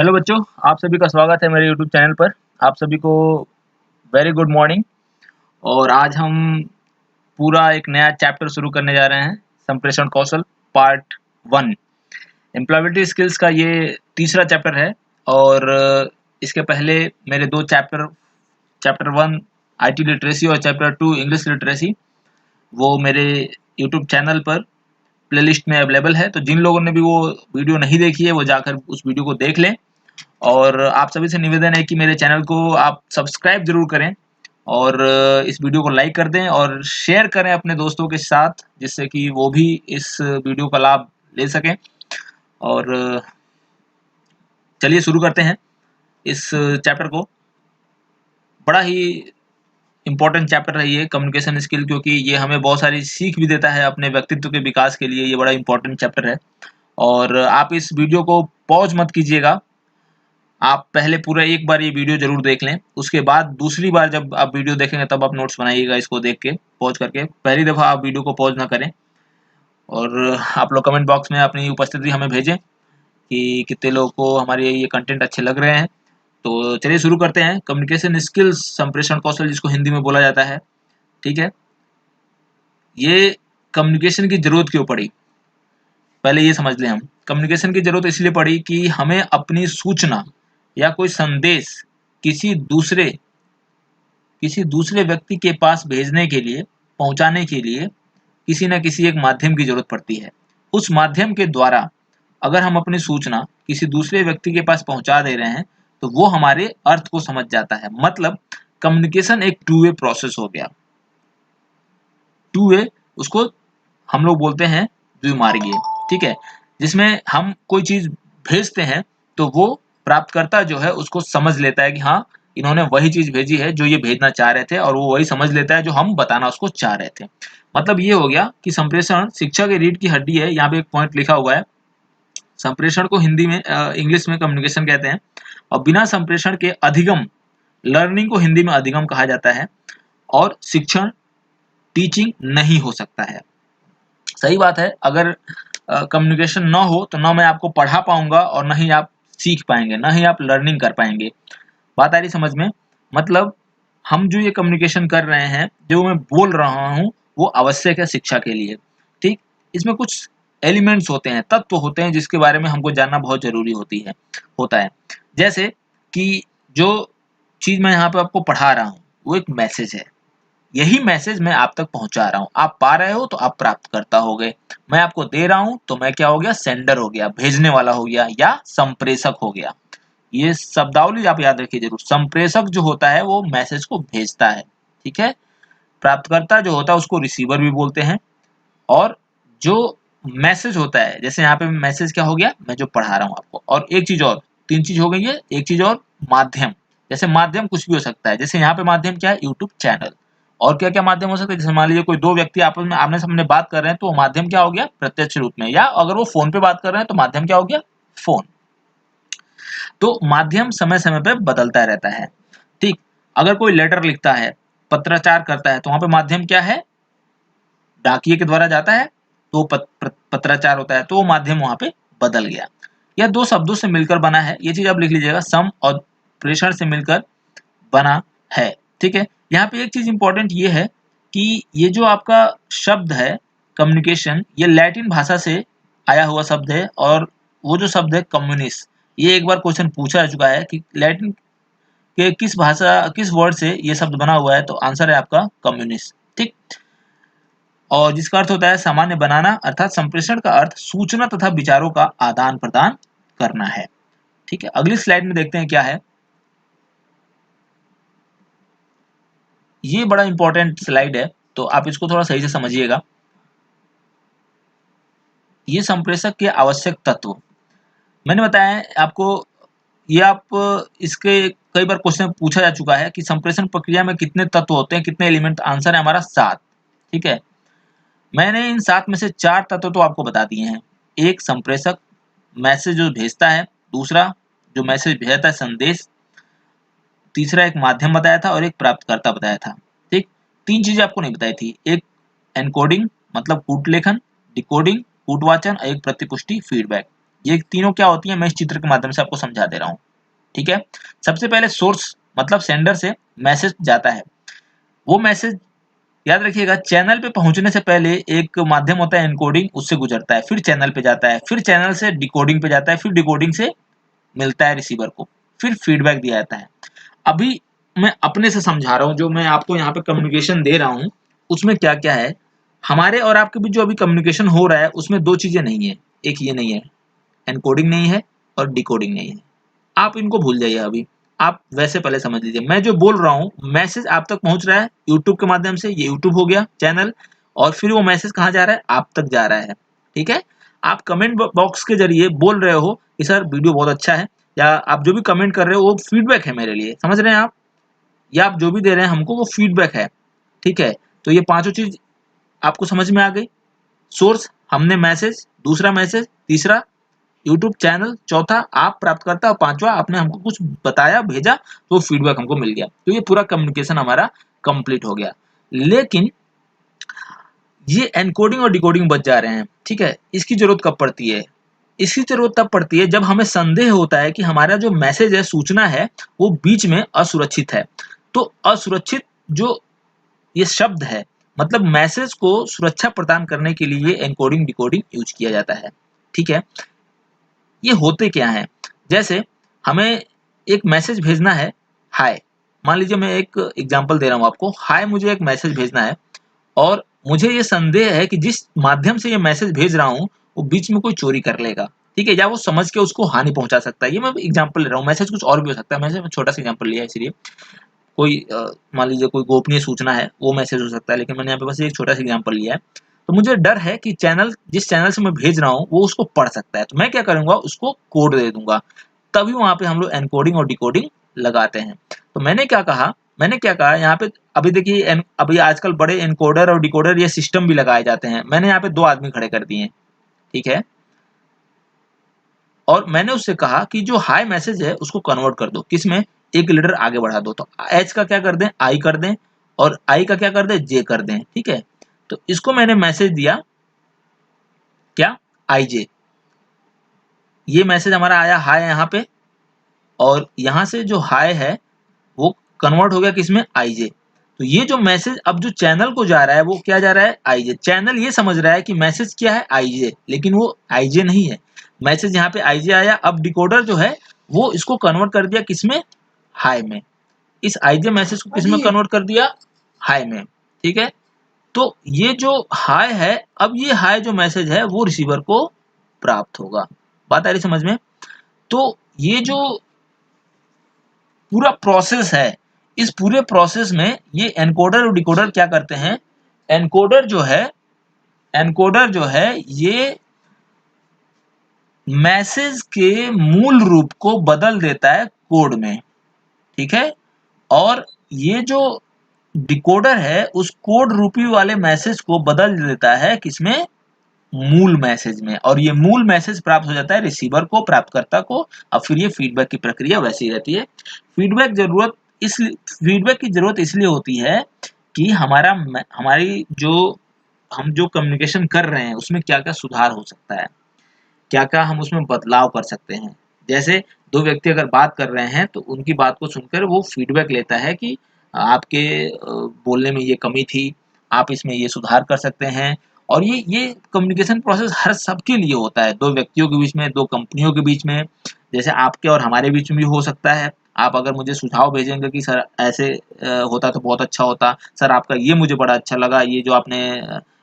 Hello बच्चों, आप सभी का स्वागत है मेरे यूट्यूब चैनल पर। आप सभी को वेरी गुड मॉर्निंग। और आज हम पूरा एक नया चैप्टर शुरू करने जा रहे हैं, संप्रेषण कौशल पार्ट 1। एम्प्लॉयबिलिटी स्किल्स का ये तीसरा चैप्टर है। और इसके पहले मेरे दो चैप्टर 1 आईटी लिटरेसी और चैप्टर 2 इंग्लिश लिटरेसी, वो मेरे यूट्यूब चैनल पर प्लेलिस्ट में अवेलेबल है। तो जिन लोगों ने भी वो वीडियो नहीं देखी है वो जाकर उस वीडियो को देख लें। और आप सभी से निवेदन है कि मेरे चैनल को आप सब्सक्राइब जरूर करें और इस वीडियो को लाइक कर दें और शेयर करें अपने दोस्तों के साथ, जिससे कि वो भी इस वीडियो का लाभ ले सकें। और चलिए शुरू करते हैं इस चैप्टर को। बड़ा ही इम्पोर्टेंट चैप्टर है ये कम्युनिकेशन स्किल, क्योंकि ये हमें बहुत सारी सीख भी देता है अपने व्यक्तित्व के विकास के लिए। ये बड़ा इम्पोर्टेंट चैप्टर है। और आप इस वीडियो को पॉज मत कीजिएगा, आप पहले पूरा एक बार ये वीडियो जरूर देख लें। उसके बाद दूसरी बार जब आप वीडियो देखेंगे तब आप नोट्स बनाइएगा इसको देख के, पॉज करके। पहली दफ़ा आप वीडियो को पॉज ना करें। और आप लोग कमेंट बॉक्स में अपनी उपस्थिति हमें भेजें कि कितने लोगों को हमारे ये कंटेंट अच्छे लग रहे हैं। तो चलिए शुरू करते हैं। कम्युनिकेशन स्किल्स, संप्रेषण कौशल, जिसको हिंदी में बोला जाता है, ठीक है। ये कम्युनिकेशन की जरूरत क्यों पड़ी, पहले ये समझ लें हम। कम्युनिकेशन की जरूरत इसलिए पड़ी कि हमें अपनी सूचना या कोई संदेश किसी दूसरे व्यक्ति के पास भेजने के लिए, पहुंचाने के लिए किसी न किसी एक माध्यम की जरूरत पड़ती है। उस माध्यम के द्वारा अगर हम अपनी सूचना किसी दूसरे व्यक्ति के पास पहुंचा दे रहे हैं तो वो हमारे अर्थ को समझ जाता है। मतलब कम्युनिकेशन एक टू वे प्रोसेस हो गया। टू वे उसको हम लोग बोलते हैं द्विमार्गीय, ठीक है। जिसमें हम कोई चीज भेजते हैं तो वो प्राप्तकर्ता जो है उसको समझ लेता है कि हाँ, इन्होंने वही चीज भेजी है जो ये भेजना चाह रहे थे, और वो वही समझ लेता है जो हम बताना उसको चाह रहे थे। मतलब ये हो गया कि संप्रेषण शिक्षा के रीढ़ की हड्डी है। यहाँ पे एक पॉइंट लिखा हुआ है, संप्रेषण को हिंदी में इंग्लिश में कम्युनिकेशन कहते हैं, और बिना संप्रेषण के अधिगम, लर्निंग को हिंदी में अधिगम कहा जाता है, और शिक्षण, टीचिंग नहीं हो सकता है। सही बात है। अगर कम्युनिकेशन ना हो तो ना मैं आपको पढ़ा पाऊंगा और ना ही आप सीख पाएंगे, ना ही आप लर्निंग कर पाएंगे। बात आ रही समझ में? मतलब हम जो ये कम्युनिकेशन कर रहे हैं, जो मैं बोल रहा हूँ, वो आवश्यक है शिक्षा के लिए, ठीक। इसमें कुछ एलिमेंट्स होते हैं, तत्व होते हैं, जिसके बारे में हमको जानना बहुत जरूरी होता है। जैसे कि जो चीज मैं यहाँ पे आपको पढ़ा रहा हूँ वो एक मैसेज है। यही मैसेज मैं आप तक पहुंचा रहा हूं। आप पा रहे हो तो आप प्राप्तकर्ता हो गए। मैं आपको दे रहा हूं तो मैं क्या हो गया? सेंडर हो गया, भेजने वाला हो गया, या संप्रेषक हो गया। ये शब्दावली आप याद रखिए जरूर। संप्रेषक जो होता है वो मैसेज को भेजता है, ठीक है। प्राप्तकर्ता जो होता है उसको रिसीवर भी बोलते हैं। और जो मैसेज होता है, जैसे यहाँ पे मैसेज क्या हो गया? मैं जो पढ़ा रहा हूँ आपको। और एक चीज और, तीन चीज हो गई है। एक चीज और, माध्यम। जैसे माध्यम कुछ भी हो सकता है। जैसे यहाँ पे माध्यम क्या है? YouTube channel. और क्या क्या माध्यम हो सकता है? जैसे मान लीजिए कोई दो व्यक्ति आपस में आमने सामने बात कर रहे हैं, तो वो माध्यम क्या हो गया? प्रत्यक्ष रूप में। या अगर वो फोन पे बात कर रहे हैं तो माध्यम क्या हो गया? फोन। तो माध्यम समय समय पे बदलता रहता है, ठीक। अगर कोई लेटर लिखता है, पत्राचार करता है, तो वहां पे माध्यम क्या है? डाकिये के द्वारा जाता है, तो पत्राचार होता है, तो वो माध्यम वहां पे बदल गया। या दो शब्दों से मिलकर बना है, ये चीज आप लिख लीजिएगा। सम और प्रेषण से मिलकर बना है, ठीक है। यहाँ पे एक चीज इंपॉर्टेंट ये है कि ये जो आपका शब्द है कम्युनिकेशन, ये लैटिन भाषा से आया हुआ शब्द है। और वो जो शब्द है कम्युनिस्ट, ये एक बार क्वेश्चन पूछा जा चुका है कि लैटिन के किस वर्ड से ये शब्द बना हुआ है, तो आंसर है आपका कम्युनिस्ट, ठीक। और जिसका अर्थ होता है सामान्य बनाना, अर्थात संप्रेषण का अर्थ सूचना तथा विचारों का आदान प्रदान करना है, ठीक है। अगली स्लाइड में देखते हैं क्या है। ये बड़ा इंपॉर्टेंट स्लाइड है, तो आप इसको थोड़ा सही से समझिएगा। ये संप्रेषक के आवश्यक तत्व मैंने बताया है आपको। ये आप इसके कई बार क्वेश्चन पूछा जा चुका है कि संप्रेषण प्रक्रिया में कितने तत्व होते हैं, कितने एलिमेंट। आंसर है हमारा 7, ठीक है। मैंने इन 7 में से 4 तत्व तो आपको बता दिए हैं। एक संप्रेषक, मैसेज जो भेजता है। दूसरा जो मैसेज भेजता है, संदेश। तीसरा एक माध्यम बताया था, और एक प्राप्तकर्ता बताया था, ठीक। 3 चीजें आपको नहीं बताई थी। एक एनकोडिंग मतलब कूट लेखन, डिकोडिंग कूटवाचन, और एक प्रतिपुष्टि फीडबैक। ये तीनों क्या होती है मैं इस चित्र के माध्यम से आपको समझा दे रहा हूँ। ठीक है, सबसे पहले सोर्स मतलब सेंडर से मैसेज जाता है। वो मैसेज याद रखिएगा चैनल पे पहुंचने से पहले एक माध्यम होता है एनकोडिंग, उससे गुजरता है, फिर चैनल पे जाता है, फिर चैनल से डिकोडिंग पे जाता है, फिर डिकोडिंग से मिलता है रिसीवर को, फिर फीडबैक दिया जाता है। अभी मैं अपने से समझा रहा हूँ, जो मैं आपको यहाँ पे कम्युनिकेशन दे रहा हूँ उसमें क्या क्या है। हमारे और आपके बीच जो अभी कम्युनिकेशन हो रहा है उसमें दो चीजें नहीं है, एक ये नहीं है, एनकोडिंग नहीं है और डिकोडिंग नहीं है। आप इनको भूल जाइए, अभी आप वैसे पहले समझ लीजिए। मैं जो बोल रहा हूँ मैसेज आप तक पहुंच रहा है यूट्यूब के माध्यम से, ये यूट्यूब हो गया चैनल, और फिर वो मैसेज कहाँ जा रहा है, आप तक जा रहा है। ठीक है, आप कमेंट बॉक्स के जरिए बोल रहे हो कि सर वीडियो बहुत अच्छा है, या आप जो भी कमेंट कर रहे हो वो फीडबैक है मेरे लिए, समझ रहे हैं आप, या आप जो भी दे रहे हैं हमको वो फीडबैक है। ठीक है, तो ये पांचों चीज आपको समझ में आ गई। सोर्स हमने मैसेज, दूसरा मैसेज, तीसरा यूट्यूब चैनल, चौथा आप प्राप्तकर्ता, और पांचवा आपने हमको कुछ बताया भेजा तो फीडबैक हमको मिल गया। तो ये पूरा कम्युनिकेशन हमारा कंप्लीट हो गया। लेकिन ये एनकोडिंग और डिकोडिंग बच जा रहे हैं। ठीक है, इसकी जरूरत कब पड़ती है, इसकी जरूरत तब पड़ती है जब हमें संदेह होता है कि हमारा जो मैसेज है, सूचना है, वो बीच में असुरक्षित है। तो असुरक्षित जो ये शब्द है, मतलब मैसेज को सुरक्षा प्रदान करने के लिए एनकोडिंग डिकोडिंग यूज किया जाता है। ठीक है, ये होते क्या हैं, जैसे हमें एक मैसेज भेजना है, हाय, मान लीजिए मैं एक एग्जांपल दे रहा हूँ आपको, हाय मुझे एक मैसेज भेजना है और मुझे ये संदेह है कि जिस माध्यम से ये मैसेज भेज रहा हूँ वो बीच में कोई चोरी कर लेगा। ठीक है, या वो समझ के उसको हानि पहुंचा सकता है। ये मैं एग्जांपल ले रहा हूँ, मैसेज कुछ और भी हो सकता है, मैंने छोटा सा एग्जांपल लिया है इसलिए। कोई मान लीजिए कोई गोपनीय सूचना है वो मैसेज हो सकता है, लेकिन मैंने यहाँ पे बस एक छोटा सा एग्जांपल लिया है। तो मुझे डर है कि चैनल, जिस चैनल से मैं भेज रहा हूँ वो उसको पढ़ सकता है, तो मैं क्या करूंगा, उसको कोड दे दूंगा। तभी वहां पे हम लोग एनकोडिंग और डिकोडिंग लगाते हैं। तो मैंने क्या कहा यहाँ पे, अभी देखिए अभी आजकल बड़े एनकोडर और डिकोडर ये सिस्टम भी लगाए जाते हैं। मैंने यहाँ पे दो आदमी खड़े कर दिए हैं, ठीक है, और मैंने उससे कहा कि जो हाई मैसेज है उसको कन्वर्ट कर दो, किसमें, एक लीटर आगे बढ़ा दो। तो एच का क्या कर दें, आई कर दें, और आई का क्या कर दें, जे कर दें। ठीक है, तो इसको मैंने मैसेज दिया क्या, आई जे। ये मैसेज हमारा आया हाय यहाँ पे, और यहाँ से जो हाय है वो कन्वर्ट हो गया किसमें, आई जे। तो ये जो मैसेज अब जो चैनल को जा रहा है वो क्या जा रहा है, आई जे। चैनल ये समझ रहा है कि मैसेज क्या है, आई जे, लेकिन वो आई जे नहीं है। मैसेज यहाँ पे आई जे आया, अब डिकोडर जो है वो इसको कन्वर्ट कर दिया किसमें, हाई में। इस आई जे मैसेज को किसमें कन्वर्ट कर दिया, हाई में। ठीक है, तो ये जो हाई है, अब ये हाई जो मैसेज है वो रिसीवर को प्राप्त होगा। बात आ रही समझ में। तो ये जो पूरा प्रोसेस है, इस पूरे प्रोसेस में ये एनकोडर और डिकोडर क्या करते हैं, एनकोडर जो है, एनकोडर जो है ये मैसेज के मूल रूप को बदल देता है कोड में। ठीक है, और ये जो डिकोडर है उस कोड रूपी वाले मैसेज को बदल देता है किसमें, मूल मैसेज में, और ये मूल मैसेज प्राप्त हो जाता है रिसीवर को, प्राप्तकर्ता को। अब फिर ये फीडबैक की प्रक्रिया वैसी ही रहती है। फीडबैक की जरूरत इसलिए होती है कि हमारी जो हम जो कम्युनिकेशन कर रहे हैं उसमें क्या क्या सुधार हो सकता है, क्या क्या हम उसमें बदलाव कर सकते हैं। जैसे दो व्यक्ति अगर बात कर रहे हैं तो उनकी बात को सुनकर वो फीडबैक लेता है कि आपके बोलने में ये कमी थी, आप इसमें ये सुधार कर सकते हैं। और ये कम्युनिकेशन प्रोसेस हर सबके लिए होता है, दो व्यक्तियों के बीच में, दो कंपनियों के बीच में, जैसे आपके और हमारे बीच में भी हो सकता है। आप अगर मुझे सुझाव भेजेंगे कि सर ऐसे होता तो बहुत अच्छा होता, सर आपका ये मुझे बड़ा अच्छा लगा, ये जो आपने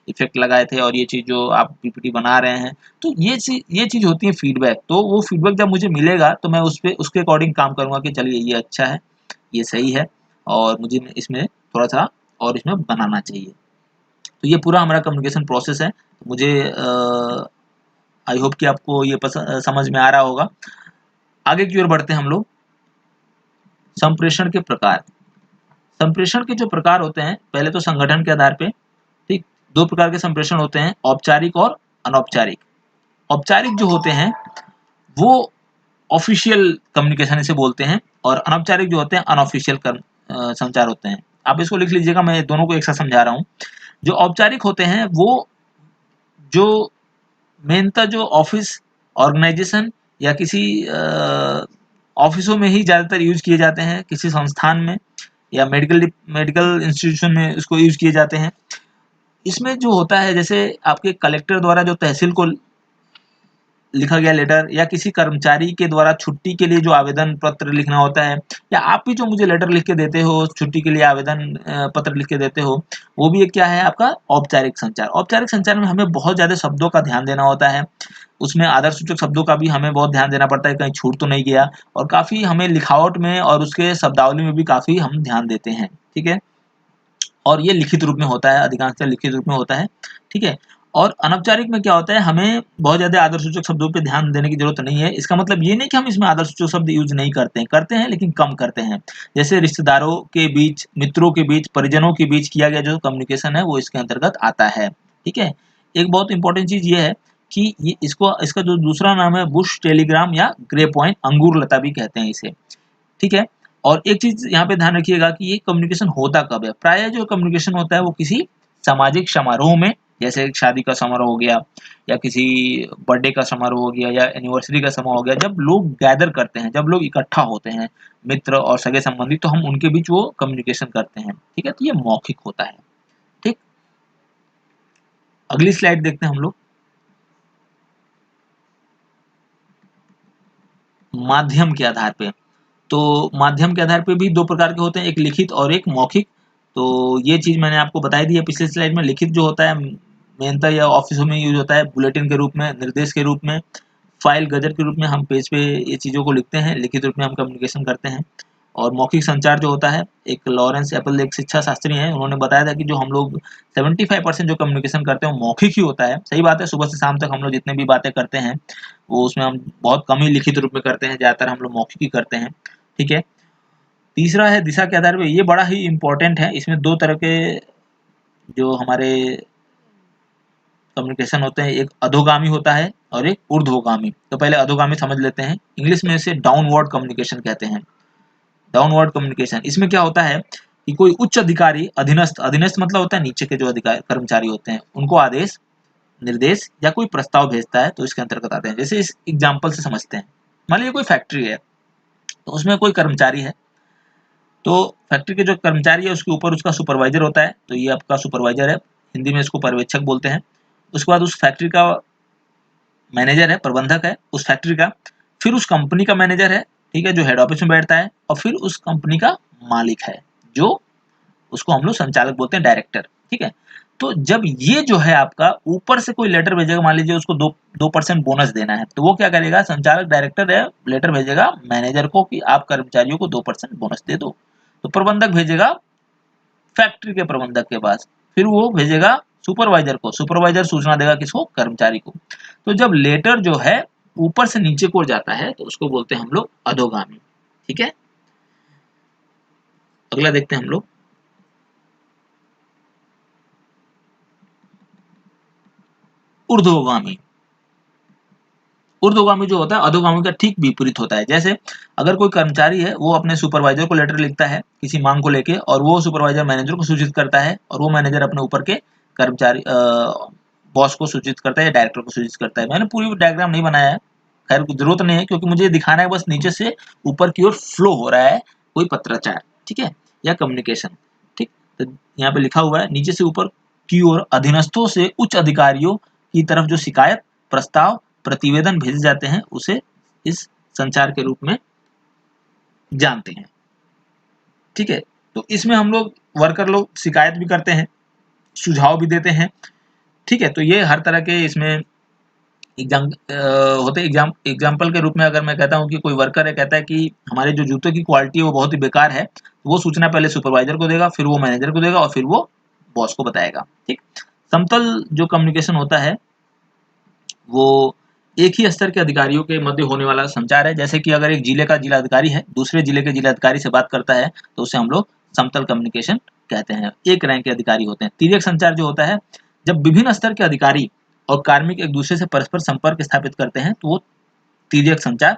इफेक्ट लगाए थे और ये चीज़ जो आप पीपीटी बना रहे हैं, तो ये चीज़ होती है फीडबैक। तो वो फीडबैक जब मुझे मिलेगा तो मैं उस पे उसके अकॉर्डिंग काम करूँगा कि चलिए ये अच्छा है, ये सही है, और मुझे इसमें थोड़ा-सा और इसमें बनाना चाहिए। तो ये पूरा हमारा कम्युनिकेशन प्रोसेस है। मुझे आई होप कि आपको ये समझ में आ रहा होगा। आगे की ओर बढ़ते हैं हम लोग। संप्रेषण के प्रकार। संप्रेषण के जो प्रकार होते हैं, पहले तो संगठन के आधार पे, ठीक, दो प्रकार के संप्रेषण होते हैं, औपचारिक और अनौपचारिक। औपचारिक जो होते हैं वो ऑफिशियल कम्युनिकेशन इसे बोलते हैं, और अनौपचारिक जो होते हैं अनऑफिशियल संचार होते हैं। आप इसको लिख लीजिएगा, मैं दोनों को एक साथ समझा रहा हूँ। जो औपचारिक होते हैं वो जो मेनता जो ऑफिस ऑर्गेनाइजेशन या किसी ऑफिसों में ही ज़्यादातर यूज किए जाते हैं, किसी संस्थान में या मेडिकल इंस्टीट्यूशन में इसको यूज किए जाते हैं। इसमें जो होता है, जैसे आपके कलेक्टर द्वारा जो तहसील को लिखा गया लेटर, या किसी कर्मचारी के द्वारा छुट्टी के लिए जो आवेदन पत्र लिखना होता है, या आप भी जो मुझे लेटर लिख के देते हो, छुट्टी के लिए आवेदन पत्र लिख के देते हो, वो भी एक क्या है आपका औपचारिक संचार। औपचारिक संचार में हमें बहुत ज़्यादा शब्दों का ध्यान देना होता है, उसमें आदर्श सूचक शब्दों का भी हमें बहुत ध्यान देना पड़ता है, कहीं छूट तो नहीं गया, और काफ़ी हमें लिखावट में और उसके शब्दावली में भी काफ़ी हम ध्यान देते हैं, ठीक है। और ये लिखित रूप में होता है, अधिकांशतः लिखित रूप में होता है, ठीक है। और अनौपचारिक में क्या होता है, हमें बहुत ज़्यादा आदर्शसूचक शब्दों पे ध्यान देने की ज़रूरत नहीं है। इसका मतलब ये नहीं कि हम इसमें आदर्शसूचक शब्द यूज़ नहीं करते हैं लेकिन कम करते हैं। जैसे रिश्तेदारों के बीच, मित्रों के बीच, परिजनों के बीच किया गया जो कम्युनिकेशन है वो इसके अंतर्गत आता है, ठीक है। एक बहुत इंपॉर्टेंट चीज़ ये है कि ये इसका जो दूसरा नाम है बुश टेलीग्राम या ग्रे पॉइंट, अंगूर लता भी कहते हैं इसे, ठीक है। और एक चीज़ यहाँ पे ध्यान रखिएगा कि ये कम्युनिकेशन होता कब है। प्रायः जो कम्युनिकेशन होता है वो किसी सामाजिक समारोह में, जैसे एक शादी का समारोह हो गया, या किसी बर्थडे का समारोह हो गया, या एनिवर्सरी का समारोह हो गया, जब लोग गैदर करते हैं, जब लोग इकट्ठा होते हैं, मित्र और सगे संबंधी, तो हम उनके बीच वो कम्युनिकेशन करते हैं, ठीक है। तो ये मौखिक होता है, ठीक। अगली स्लाइड देखते हैं हम लोग। माध्यम के आधार पे, तो माध्यम के आधार पे भी दो प्रकार के होते हैं, एक लिखित और एक मौखिक। तो ये चीज़ मैंने आपको बताई दी है पिछले स्लाइड में। लिखित जो होता है मेनतः या ऑफिसों में यूज होता है, बुलेटिन के रूप में, निर्देश के रूप में, फाइल गजर के रूप में हम पेज पे ये चीज़ों को लिखते हैं, लिखित रूप में हम कम्युनिकेशन करते हैं। और मौखिक संचार जो होता है, एक लॉरेंस एप्पल एक शिक्षा शास्त्री हैं, उन्होंने बताया था कि जो हम लोग 75% जो कम्युनिकेशन करते हैं वो मौखिक ही होता है। सही बात है, सुबह से शाम तक हम लोग जितने भी बातें करते हैं वो उसमें हम बहुत कम ही लिखित रूप में करते हैं, ज़्यादातर हम लोग मौखिक ही करते हैं, ठीक है। तीसरा है दिशा के आधार पे, ये बड़ा ही इम्पोर्टेंट है। इसमें दो तरह के जो हमारे कम्युनिकेशन होते हैं, एक अधोगामी होता है और एक ऊर्ध्वगामी। तो पहले अधोगामी समझ लेते हैं। इंग्लिश में इसे डाउनवर्ड कम्युनिकेशन कहते हैं। डाउनवर्ड कम्युनिकेशन, इसमें क्या होता है कि कोई उच्च अधिकारी अधीनस्थ, अधीनस्थ मतलब होता है नीचे के जो अधिकारी कर्मचारी होते हैं, उनको आदेश, निर्देश या कोई प्रस्ताव भेजता है तो इसके अंतर्गत आते हैं। जैसे इस एग्जाम्पल से समझते हैं, मान लीजिए कोई फैक्ट्री है, तो उसमें कोई कर्मचारी है, तो फैक्ट्री के जो कर्मचारी है उसके ऊपर उसका सुपरवाइजर होता है, तो ये आपका सुपरवाइजर है, हिंदी में इसको पर्यवेक्षक बोलते हैं। उसके बाद उस फैक्ट्री का मैनेजर है, प्रबंधक है उस फैक्ट्री का, फिर उस कंपनी का मैनेजर है, ठीक है, जो हेड ऑफिस में बैठता है, और फिर उस कंपनी का मालिक है, जो उसको हम लोग संचालक बोलते हैं, डायरेक्टर, ठीक है। तो जब ये जो है आपका ऊपर से कोई लेटर भेजेगा, मान लीजिए उसको 2% बोनस देना है, तो वो क्या करेगा, संचालक डायरेक्टर है, लेटर भेजेगा मैनेजर को कि आप कर्मचारियों को 2% बोनस दे दो। तो प्रबंधक भेजेगा फैक्ट्री के प्रबंधक के पास, फिर वो भेजेगा सुपरवाइजर को, सुपरवाइजर सूचना देगा किसको, कर्मचारी को। तो जब लेटर जो है ऊपर से नीचे को जाता है तो उसको बोलते हैं हम लोग अधोगामी, ठीक है। अगला देखते हैं हम लोग, ऊर्ध्वगामी। ऊर्ध्वगामी जो होता है अधोगामी का ठीक विपरीत होता है। जैसे अगर कोई कर्मचारी है, वो अपने सुपरवाइजर को लेटर लिखता है किसी मांग को लेके, और वो सुपरवाइजर मैनेजर को सूचित करता है, और वो मैनेजर अपने ऊपर के कर्मचारी बॉस को सूचित करता है या डायरेक्टर को सूचित करता है। मैंने पूरी डायग्राम नहीं बनाया है, खैर जरूरत नहीं है, क्योंकि मुझे दिखाना है बस नीचे से ऊपर की ओर फ्लो हो रहा है कोई पत्राचार, ठीक है, या कम्युनिकेशन, ठीक। तो यहाँ पे लिखा हुआ है नीचे से ऊपर की ओर अधीनस्थों से उच्च अधिकारियों की तरफ जो शिकायत, प्रस्ताव, प्रतिवेदन भेजे जाते हैं, उसे इस संचार के रूप में जानते हैं, ठीक है। तो इसमें हम लोग वर्कर लोग शिकायत भी करते हैं, सुझाव भी देते हैं, ठीक है। तो ये हर तरह के इसमें एग्जाम होते एग्जाम्पल के रूप में अगर मैं कहता हूँ कि कोई वर्कर है, कहता है कि हमारे जो जूतों की क्वालिटी है वो बहुत ही बेकार है, तो वो सूचना पहले सुपरवाइजर को देगा, फिर वो मैनेजर को देगा, और फिर वो बॉस को बताएगा, ठीक। समतल जो कम्युनिकेशन होता है वो एक ही स्तर के अधिकारियों के मध्य होने वाला संचार है। जैसे कि अगर एक जिले का जिलाधिकारी है दूसरे जिले के जिलाधिकारी से बात करता है, तो उसे हम लोग समतल कम्युनिकेशन कहते हैं। एक रैंक के अधिकारी होते हैं। तिर्यक संचार जो होता है, जब विभिन्न स्तर के अधिकारी और कार्मिक एक दूसरे से परस्पर संपर्क स्थापित करते हैं, तो वो तिर्यक संचार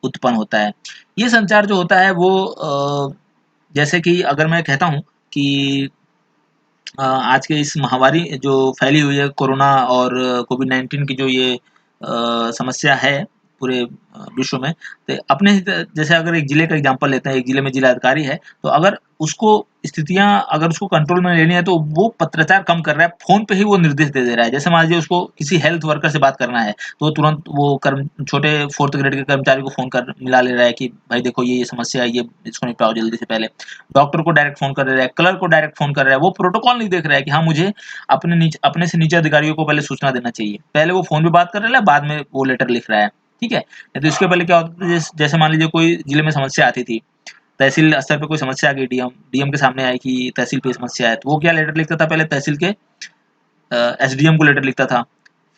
उत्पन्न होता है। ये संचार जो होता है वो जैसे कि अगर मैं कहता हूँ कि आज के इस महामारी जो फैली हुई है, कोरोना और कोविड-19 की जो ये समस्या है पूरे विश्व में। तो अपने जैसे अगर एक जिले का एग्जांपल लेते हैं, एक जिले में जिला अधिकारी है, तो अगर उसको स्थितियां अगर उसको कंट्रोल में लेनी है तो वो पत्राचार कम कर रहा है, फोन पे ही वो निर्देश दे रहा है। जैसे मान लीजिए उसको किसी हेल्थ वर्कर से बात करना है तो तुरंत वो छोटे 4th ग्रेड के कर्मचारी को फोन कर मिला ले रहा है कि भाई देखो ये समस्या है, ये इसको निपटाओ जल्दी से। पहले डॉक्टर को डायरेक्ट फोन कर रहा है, क्लर्क को डायरेक्ट फोन कर रहा है, वो प्रोटोकॉल नहीं देख रहा है कि हाँ मुझे अपने से नीचे अधिकारियों को पहले सूचना देना चाहिए। पहले वो फोन पे बात कर रहा है, बाद में वो लेटर लिख रहा है, ठीक है। तो इसके पहले क्या होता था, जैसे मान लीजिए कोई जिले में समस्या आती थी, तहसील स्तर पे कोई समस्या आ गई, डीएम के सामने आई कि तहसील पे समस्या है, तो वो क्या लेटर लिखता था, पहले तहसील के एसडीएम को लेटर लिखता था,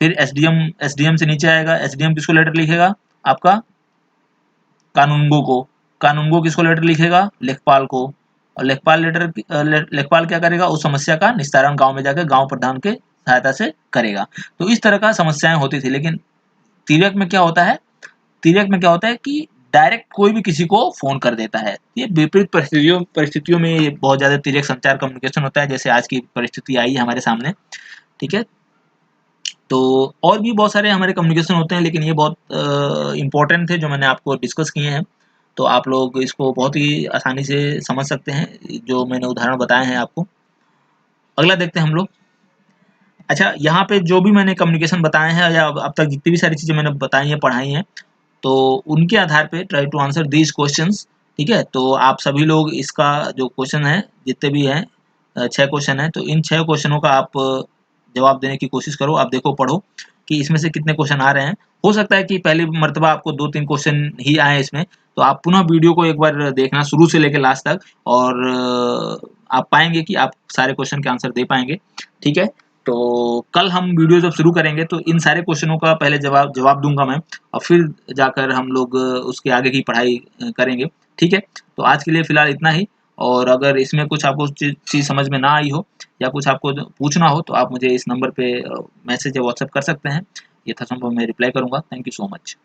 फिर एसडीएम से नीचे आएगा, एसडीएम किसको लेटर लिखेगा, आपका कानूनगो को, कानूनगो किसको लेटर लिखेगा, लेखपाल को, और लेखपाल क्या करेगा, उस समस्या का निस्तारण गांव में जाकर गांव प्रधान के सहायता से करेगा। तो इस तरह का समस्याएं होती थी। लेकिन तिर्यक में क्या होता है कि डायरेक्ट कोई भी किसी को फोन कर देता है। ये विपरीत परिस्थितियों में ये बहुत ज्यादा तिर्यक संचार कम्युनिकेशन होता है, जैसे आज की परिस्थिति आई है हमारे सामने, ठीक है। तो और भी बहुत सारे हमारे कम्युनिकेशन होते हैं, लेकिन ये बहुत इंपॉर्टेंट थे जो मैंने आपको डिस्कस किए हैं। तो आप लोग इसको बहुत ही आसानी से समझ सकते हैं, जो मैंने उदाहरण बताए हैं आपको। अगला देखते हैं हम लोग। अच्छा, यहाँ पे जो भी मैंने कम्युनिकेशन बताए हैं या अब तक जितनी भी सारी चीजें मैंने बताई हैं, पढ़ाई हैं, तो उनके आधार पे try to answer these questions, ठीक है। तो आप सभी लोग इसका जो क्वेश्चन है, जितने भी हैं 6 क्वेश्चन हैं, तो इन 6 क्वेश्चनों का आप जवाब देने की कोशिश करो। आप देखो, पढ़ो कि इसमें से कितने क्वेश्चन आ रहे हैं। हो सकता है कि पहली मर्तबा आपको 2-3 क्वेश्चन ही आए इसमें, तो आप पुनः वीडियो को एक बार देखना शुरू से लेकर लास्ट तक, और आप पाएंगे कि आप सारे क्वेश्चन के आंसर दे पाएंगे, ठीक है। तो कल हम वीडियो जब शुरू करेंगे तो इन सारे क्वेश्चनों का पहले जवाब दूंगा मैं, और फिर जाकर हम लोग उसके आगे की पढ़ाई करेंगे, ठीक है। तो आज के लिए फिलहाल इतना ही, और अगर इसमें कुछ आपको चीज़ समझ में ना आई हो या कुछ आपको पूछना हो तो आप मुझे इस नंबर पे मैसेज या व्हाट्सएप कर सकते हैं। यथासंभव मैं रिप्लाई करूंगा। Thank you so much.